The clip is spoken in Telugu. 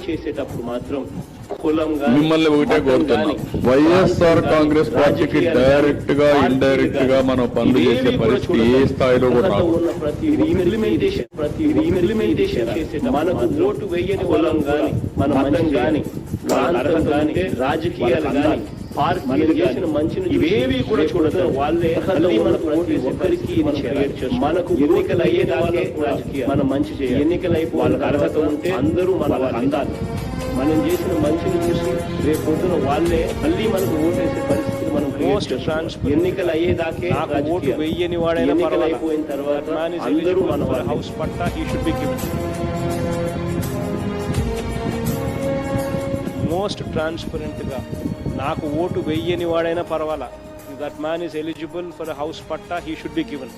చేసేటప్పుడు మాత్రం మిమ్మల్ని ఒకటే కోరుతున్నాం, వైఎస్ఆర్ కాంగ్రెస్ పార్టీకి డైరెక్ట్ గా ఇండైరెక్ట్ గా మనం పనులు చేసే పరిస్థితి ఏ స్థాయిలో కూడా ఉన్న ప్రతి ఇంప్లిమెంటేషన్ చేసేట మనకు ఓటు వేయని కులం గాని మన మతం గాని ప్రాంతం గాని రాజకీయాలు గాని పార్టీలు చేసిన మంచిని ఇవేవి కూడా చూడదు. వాళ్ళే మన ప్రతి ఒక్కరికి మనకు ఎన్నికలు అయ్యేదాకే మనం మంచి చేయాలి. ఎన్నికలు అయిపోయి వాళ్ళకి అర్హత ఉంటే అందరూ మన అందాలి. మనం చేసిన మంచిని చూసి రేపు పొద్దున వాళ్ళే మళ్ళీ మనకు ఓటేసే పరిస్థితి మనం ఎన్నికలు అయ్యేదాకే ఓటు వెయ్యని వాడైనా అయిపోయిన తర్వాత అందరూ మన house patta he should be given. Most transparent గా నాకు ఓటు వెయ్యని వాడైనా పర్వాలా, that man is eligible for house patta he should be given.